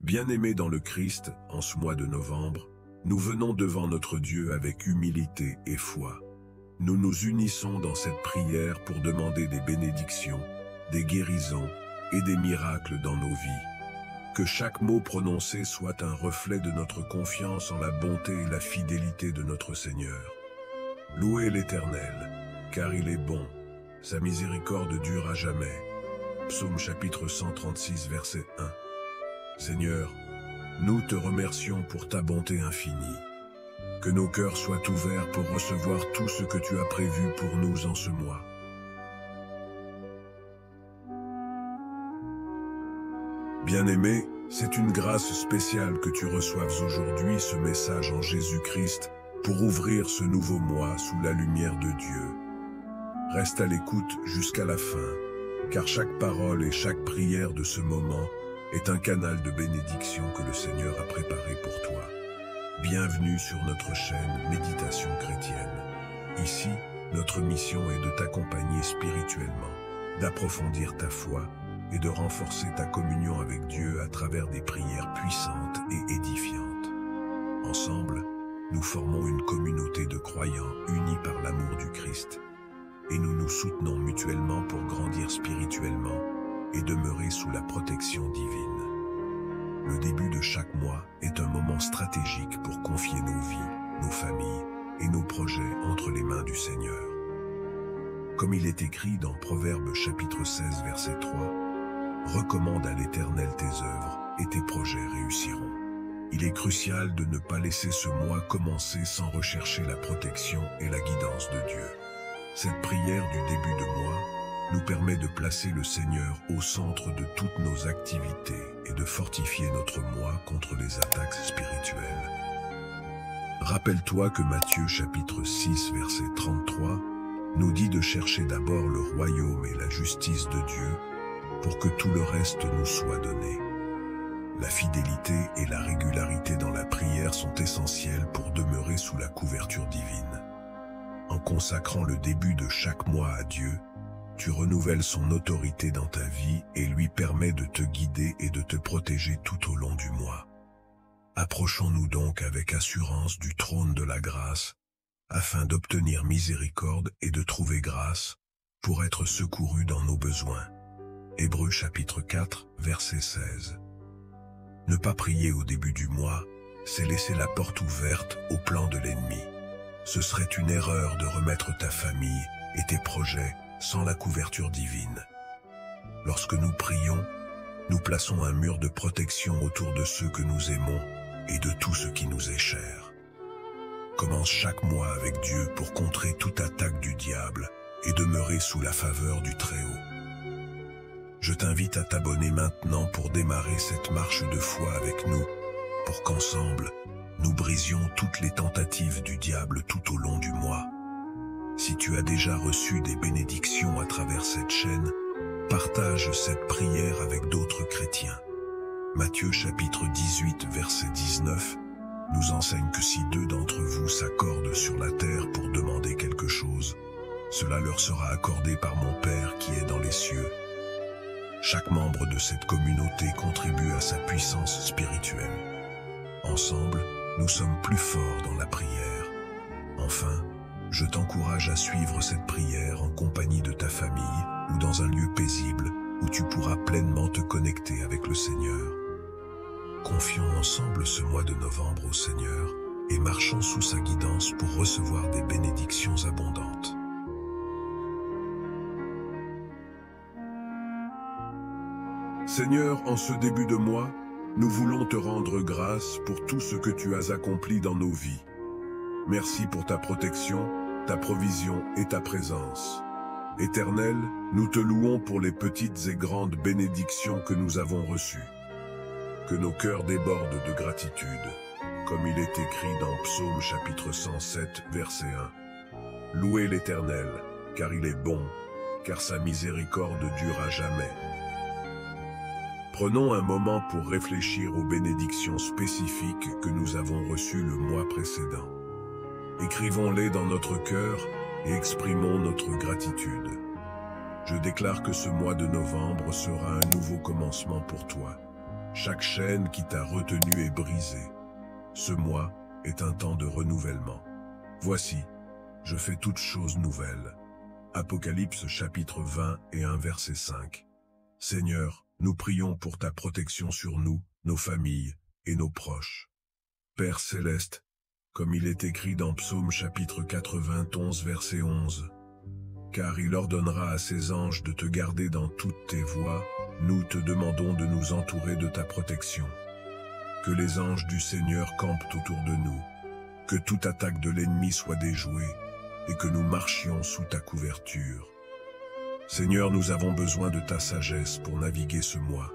Bien-aimés dans le Christ, en ce mois de novembre, nous venons devant notre Dieu avec humilité et foi. Nous nous unissons dans cette prière pour demander des bénédictions, des guérisons et des miracles dans nos vies. Que chaque mot prononcé soit un reflet de notre confiance en la bonté et la fidélité de notre Seigneur. Louez l'Éternel, car il est bon, sa miséricorde dure à jamais. Psaume chapitre 136, verset 1. Seigneur, nous te remercions pour ta bonté infinie. Que nos cœurs soient ouverts pour recevoir tout ce que tu as prévu pour nous en ce mois. Bien-aimé, c'est une grâce spéciale que tu reçoives aujourd'hui ce message en Jésus-Christ pour ouvrir ce nouveau mois sous la lumière de Dieu. Reste à l'écoute jusqu'à la fin, car chaque parole et chaque prière de ce moment est un canal de bénédiction que le Seigneur a préparé pour toi. Bienvenue sur notre chaîne Méditation chrétienne. Ici, notre mission est de t'accompagner spirituellement, d'approfondir ta foi et de renforcer ta communion avec Dieu à travers des prières puissantes et édifiantes. Ensemble, nous formons une communauté de croyants unis par l'amour du Christ et nous nous soutenons mutuellement pour grandir spirituellement et demeurer sous la protection divine. Le début de chaque mois est un moment stratégique pour confier nos vies, nos familles et nos projets entre les mains du Seigneur. Comme il est écrit dans Proverbes chapitre 16 verset 3, « Recommande à l'Éternel tes œuvres et tes projets réussiront ». Il est crucial de ne pas laisser ce mois commencer sans rechercher la protection et la guidance de Dieu. Cette prière du début de mois nous permet de placer le Seigneur au centre de toutes nos activités et de fortifier notre moi contre les attaques spirituelles. Rappelle-toi que Matthieu chapitre 6 verset 33 nous dit de chercher d'abord le royaume et la justice de Dieu pour que tout le reste nous soit donné. La fidélité et la régularité dans la prière sont essentielles pour demeurer sous la couverture divine. En consacrant le début de chaque mois à Dieu, tu renouvelles son autorité dans ta vie et lui permets de te guider et de te protéger tout au long du mois. Approchons-nous donc avec assurance du trône de la grâce, afin d'obtenir miséricorde et de trouver grâce pour être secourus dans nos besoins. Hébreux chapitre 4, verset 16. Ne pas prier au début du mois, c'est laisser la porte ouverte au plan de l'ennemi. Ce serait une erreur de remettre ta famille et tes projets sans la couverture divine. Lorsque nous prions, nous plaçons un mur de protection autour de ceux que nous aimons et de tout ce qui nous est cher. Commence chaque mois avec Dieu pour contrer toute attaque du diable et demeurer sous la faveur du Très-Haut. Je t'invite à t'abonner maintenant pour démarrer cette marche de foi avec nous, pour qu'ensemble, nous brisions toutes les tentatives du diable tout au long du mois. Si tu as déjà reçu des bénédictions à travers cette chaîne, partage cette prière avec d'autres chrétiens. Matthieu chapitre 18 verset 19 nous enseigne que si 2 d'entre vous s'accordent sur la terre pour demander quelque chose, cela leur sera accordé par mon Père qui est dans les cieux. Chaque membre de cette communauté contribue à sa puissance spirituelle. Ensemble, nous sommes plus forts dans la prière. Enfin, je t'encourage à suivre cette prière en compagnie de ta famille ou dans un lieu paisible où tu pourras pleinement te connecter avec le Seigneur. Confions ensemble ce mois de novembre au Seigneur et marchons sous sa guidance pour recevoir des bénédictions abondantes. Seigneur, en ce début de mois, nous voulons te rendre grâce pour tout ce que tu as accompli dans nos vies. Merci pour ta protection, ta provision et ta présence. Éternel, nous te louons pour les petites et grandes bénédictions que nous avons reçues. Que nos cœurs débordent de gratitude, comme il est écrit dans Psaume chapitre 107, verset 1. Louez l'Éternel, car il est bon, car sa miséricorde dure à jamais. Prenons un moment pour réfléchir aux bénédictions spécifiques que nous avons reçues le mois précédent. Écrivons-les dans notre cœur et exprimons notre gratitude. Je déclare que ce mois de novembre sera un nouveau commencement pour toi. Chaque chaîne qui t'a retenu est brisée. Ce mois est un temps de renouvellement. Voici, je fais toutes choses nouvelles. Apocalypse chapitre 21 verset 5. Seigneur, nous prions pour ta protection sur nous, nos familles et nos proches. Père céleste, comme il est écrit dans Psaume chapitre 91 verset 11, car il ordonnera à ses anges de te garder dans toutes tes voies, nous te demandons de nous entourer de ta protection. Que les anges du Seigneur campent autour de nous, que toute attaque de l'ennemi soit déjouée, et que nous marchions sous ta couverture. Seigneur, nous avons besoin de ta sagesse pour naviguer ce mois.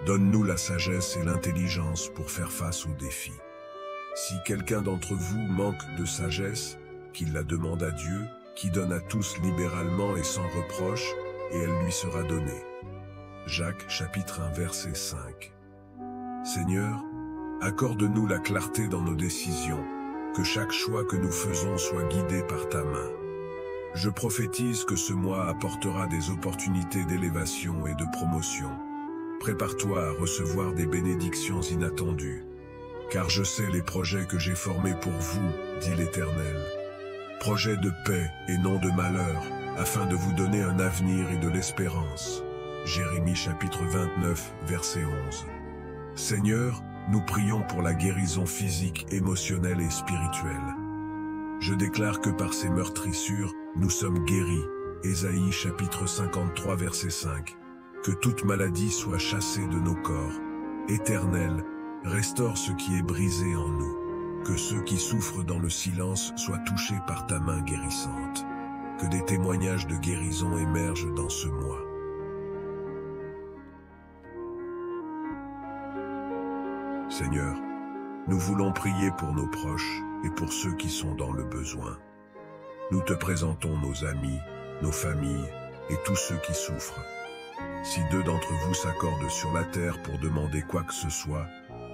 Donne-nous la sagesse et l'intelligence pour faire face aux défis. Si quelqu'un d'entre vous manque de sagesse, qu'il la demande à Dieu, qui donne à tous libéralement et sans reproche, et elle lui sera donnée. Jacques chapitre 1 verset 5. Seigneur, accorde-nous la clarté dans nos décisions, que chaque choix que nous faisons soit guidé par ta main. Je prophétise que ce mois apportera des opportunités d'élévation et de promotion. Prépare-toi à recevoir des bénédictions inattendues, car je sais les projets que j'ai formés pour vous, dit l'Éternel. Projets de paix et non de malheur, afin de vous donner un avenir et de l'espérance. Jérémie chapitre 29, verset 11. Seigneur, nous prions pour la guérison physique, émotionnelle et spirituelle. Je déclare que par ces meurtrissures, nous sommes guéris. Ésaïe chapitre 53, verset 5. Que toute maladie soit chassée de nos corps. Éternel, restaure ce qui est brisé en nous. Que ceux qui souffrent dans le silence soient touchés par ta main guérissante. Que des témoignages de guérison émergent dans ce mois. Seigneur, nous voulons prier pour nos proches et pour ceux qui sont dans le besoin. Nous te présentons nos amis, nos familles et tous ceux qui souffrent. Si 2 d'entre vous s'accordent sur la terre pour demander quoi que ce soit,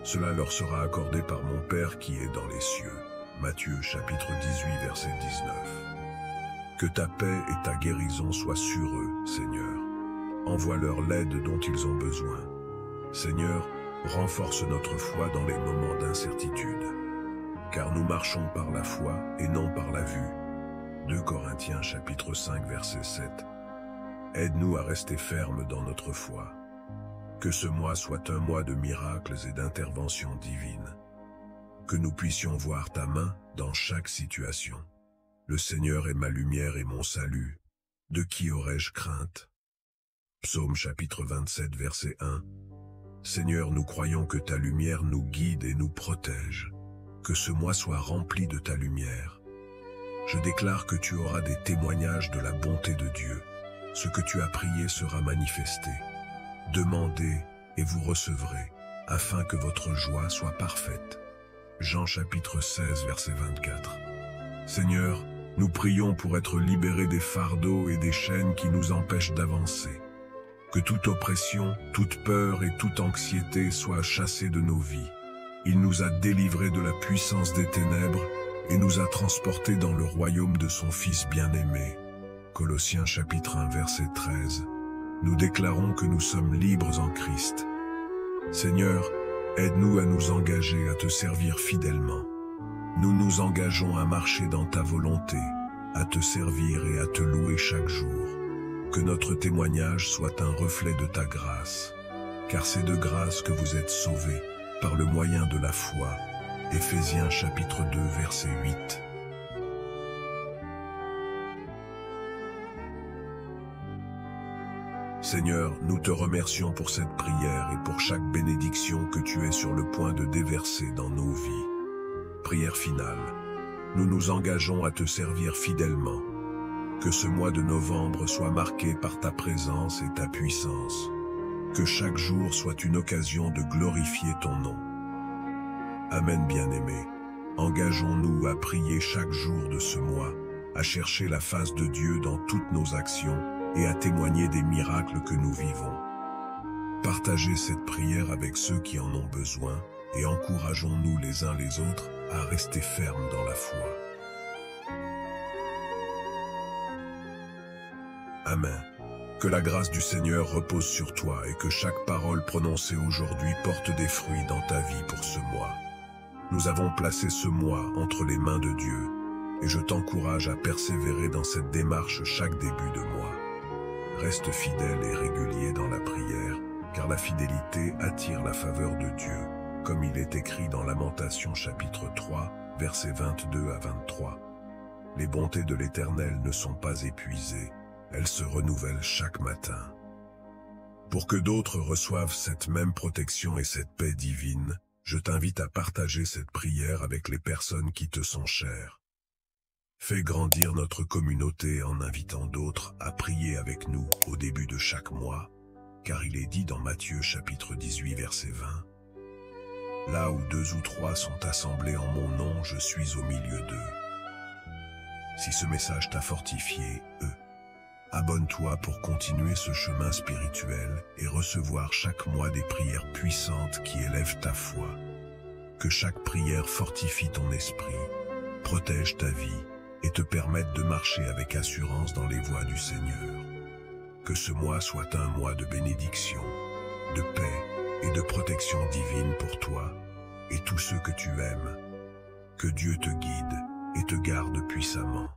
cela leur sera accordé par mon Père qui est dans les cieux. Matthieu chapitre 18 verset 19. Que ta paix et ta guérison soient sur eux, Seigneur. Envoie-leur l'aide dont ils ont besoin. Seigneur, renforce notre foi dans les moments d'incertitude, car nous marchons par la foi et non par la vue. 2 Corinthiens chapitre 5 verset 7. Aide-nous à rester fermes dans notre foi. Que ce mois soit un mois de miracles et d'interventions divines. Que nous puissions voir ta main dans chaque situation. Le Seigneur est ma lumière et mon salut. De qui aurais-je crainte? Psaume chapitre 27 verset 1. Seigneur, nous croyons que ta lumière nous guide et nous protège. Que ce mois soit rempli de ta lumière. Je déclare que tu auras des témoignages de la bonté de Dieu. Ce que tu as prié sera manifesté. Demandez et vous recevrez, afin que votre joie soit parfaite. Jean chapitre 16 verset 24. Seigneur, nous prions pour être libérés des fardeaux et des chaînes qui nous empêchent d'avancer. Que toute oppression, toute peur et toute anxiété soient chassées de nos vies. Il nous a délivrés de la puissance des ténèbres et nous a transportés dans le royaume de son Fils bien-aimé. Colossiens chapitre 1 verset 13. Nous déclarons que nous sommes libres en Christ. Seigneur, aide-nous à nous engager à te servir fidèlement. Nous nous engageons à marcher dans ta volonté, à te servir et à te louer chaque jour. Que notre témoignage soit un reflet de ta grâce, car c'est de grâce que vous êtes sauvés, par le moyen de la foi. Éphésiens chapitre 2 verset 8. Seigneur, nous te remercions pour cette prière et pour chaque bénédiction que tu es sur le point de déverser dans nos vies. Prière finale. Nous nous engageons à te servir fidèlement. Que ce mois de novembre soit marqué par ta présence et ta puissance. Que chaque jour soit une occasion de glorifier ton nom. Amen, bien-aimés. Engageons-nous à prier chaque jour de ce mois, à chercher la face de Dieu dans toutes nos actions et à témoigner des miracles que nous vivons. Partagez cette prière avec ceux qui en ont besoin et encourageons-nous les uns les autres à rester fermes dans la foi. Amen. Que la grâce du Seigneur repose sur toi et que chaque parole prononcée aujourd'hui porte des fruits dans ta vie pour ce mois. Nous avons placé ce mois entre les mains de Dieu et je t'encourage à persévérer dans cette démarche chaque début de mois. Reste fidèle et régulier dans la prière, car la fidélité attire la faveur de Dieu, comme il est écrit dans Lamentations chapitre 3, versets 22 à 23. Les bontés de l'Éternel ne sont pas épuisées, elles se renouvellent chaque matin. Pour que d'autres reçoivent cette même protection et cette paix divine, je t'invite à partager cette prière avec les personnes qui te sont chères. Fais grandir notre communauté en invitant d'autres à prier avec nous au début de chaque mois, car il est dit dans Matthieu chapitre 18 verset 20, « Là où 2 ou 3 sont assemblés en mon nom, je suis au milieu d'eux. » Si ce message t'a fortifié, abonne-toi pour continuer ce chemin spirituel et recevoir chaque mois des prières puissantes qui élèvent ta foi. Que chaque prière fortifie ton esprit, protège ta vie et te permette de marcher avec assurance dans les voies du Seigneur. Que ce mois soit un mois de bénédiction, de paix et de protection divine pour toi et tous ceux que tu aimes. Que Dieu te guide et te garde puissamment.